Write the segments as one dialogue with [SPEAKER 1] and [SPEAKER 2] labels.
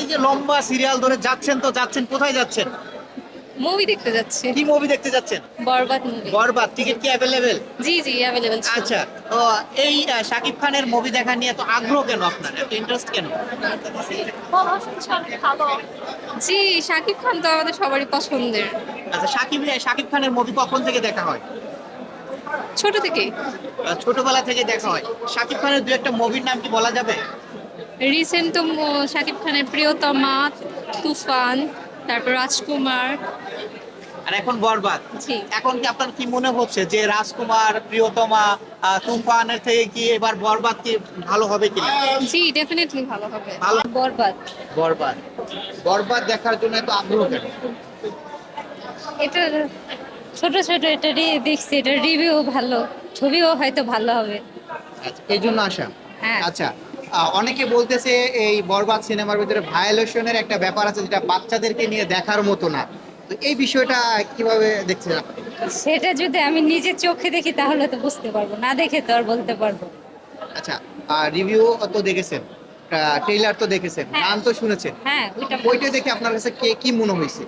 [SPEAKER 1] এই যে লম্বা সিরিয়াল ধরে যাচ্ছেন তো যাচ্ছেন, কোথায় যাচ্ছেন?
[SPEAKER 2] মুভি দেখতে যাচ্ছি।
[SPEAKER 1] কি মুভি দেখতে যাচ্ছেন?
[SPEAKER 2] বরবাদ মুভি।
[SPEAKER 1] বরবাদ। টিকিট কি অ্যাভেলেবেল?
[SPEAKER 2] জি জি, অ্যাভেলেবেল ছিল।
[SPEAKER 1] আচ্ছা। তো এই শাকিব খানের মুভি দেখা নিয়ে এত আগ্রহ কেন আপনার, এত ইন্টারেস্ট কেন?
[SPEAKER 2] জি, শাকিব খান তো আমাদের সবারই পছন্দের।
[SPEAKER 1] আচ্ছা, শাকিব খানের মুভি কখন থেকে দেখা হয়?
[SPEAKER 2] ছোট থেকেই।
[SPEAKER 1] ছোটবেলা থেকে দেখা হয়। শাকিব খানের দু একটা মুভির নাম কি বলা যাবে?
[SPEAKER 2] রিসেন্ট তো শাকিব খানের প্রিয়তমা, তুফান, তারপর রাজকুমার।
[SPEAKER 1] আর এখন বরবাদ।
[SPEAKER 2] জি।
[SPEAKER 1] এখন কি আপনার কি মনে হচ্ছে যে রাজকুমার, প্রিয়তমা, তুফানের থেকে কি এবার বরবাদ কি ভালো হবে কিনা?
[SPEAKER 2] জি, ডেফিনেটলি ভালো হবে।
[SPEAKER 1] ভালো।
[SPEAKER 2] বরবাদ।
[SPEAKER 1] বরবাদ। বরবাদ দেখার জন্য এত আগ্রহ কেন?
[SPEAKER 2] এটা ছোট ছোট এটা দেখছি, এটা রিভিউ ভালো, ছবিও হয়তো ভালো হবে।
[SPEAKER 1] আচ্ছা, এই জন্য আসা।
[SPEAKER 2] হ্যাঁ।
[SPEAKER 1] আচ্ছা। অনেকে বলতেছে এই বরবাদ সিনেমার ভিতরে ভায়োলেশনের একটা ব্যাপার আছে যেটা বাচ্চাদেরকে নিয়ে দেখার মতো না। তো এই বিষয়টা কিভাবে দেখছেন আপনি?
[SPEAKER 2] সেটা যদি আমি নিজে চোখে দেখি তাহলে তো বুঝতে পারবো, না দেখে তো আর বলতে পারবো।
[SPEAKER 1] আচ্ছা। রিভিউ তো দেখেছেন, ট্রেইলার তো দেখেছেন,
[SPEAKER 2] হ্যাঁ।
[SPEAKER 1] গান তো শুনেছেন।
[SPEAKER 2] হ্যাঁ, ওইটা
[SPEAKER 1] ওইটা দেখে আপনার কাছে কি মনে হয়েছে?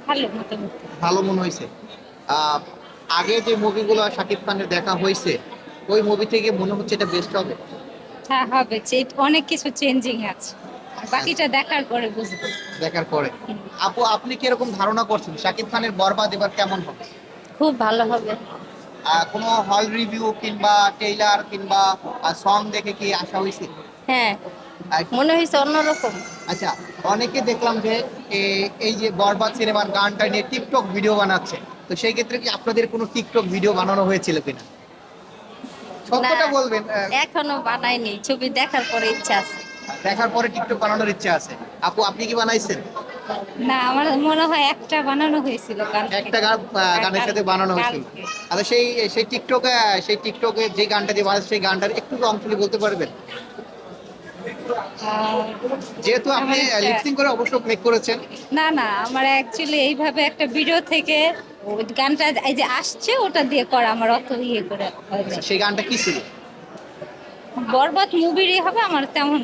[SPEAKER 2] ভালো মোটামুটি।
[SPEAKER 1] ভালো মনে হয়েছে। আহ, আগে যে মুভিগুলো শাকিব খানের দেখা হয়েছে, ওই মুভি থেকে মনে হচ্ছে এটা বেস্ট হবে।
[SPEAKER 2] হ্যাঁ, হবে, অনেক কিছু চেঞ্জিং আছে, বাকিটা দেখার পরে বুঝবো।
[SPEAKER 1] দেখার পরে আপু, আপনি কি এরকম ধারণা করছেন শাকিব খানের বরবাদ এবার কেমন হবে?
[SPEAKER 2] খুব ভালো হবে।
[SPEAKER 1] কোনো হল রিভিউ কিংবা ট্রেইলার কিংবা সং দেখে কি আশা হয়েছে?
[SPEAKER 2] হ্যাঁ,
[SPEAKER 1] আর-
[SPEAKER 2] মনে হয়েছে অন্যরকম।
[SPEAKER 1] আচ্ছা। অনেকে দেখলাম যে এই যে বরবাদ সিনেমার গানটা নিয়ে টিকটক ভিডিও বানাচ্ছে, তো সেই ক্ষেত্রে কি আপনাদের কোনো টিকটক ভিডিও বানানো হয়েছিল কিনা?
[SPEAKER 2] না,
[SPEAKER 1] সত্যটা বলবেন।
[SPEAKER 2] এখনো বানাইনি, ছবি দেখার পরে ইচ্ছা আছে।
[SPEAKER 1] দেখার পরে টিকটক বানানোর ইচ্ছা আছে। আপু, আপনি কি বানাইছেন?
[SPEAKER 2] না, আমার মনে হয় একটা বানানো হয়েছিল কালকে।
[SPEAKER 1] একটা গান গানের সাথে বানানো হয়েছিল।
[SPEAKER 2] কালকে।
[SPEAKER 1] আচ্ছা, সেই টিকটকে যে গানটা দিয়ে বানাচ্ছে সেই গানটার একটু অংশটি বলতে পারবেন?
[SPEAKER 2] আহ,
[SPEAKER 1] যেহেতু আপনি
[SPEAKER 2] আমার
[SPEAKER 1] লিপসিং করে অবশ্য মেক করেছেন।
[SPEAKER 2] না না, আমার অ্যাকচুয়ালি এইভাবে একটা ভিডিও থেকে ওই গানটা এই যে আসছে ওটা দিয়ে করা, আমার অত ইয়ে করে হয়নি।
[SPEAKER 1] সেই গানটা কি ছিল?
[SPEAKER 2] বরবাদ মুভিরই হবে, আমার তেমন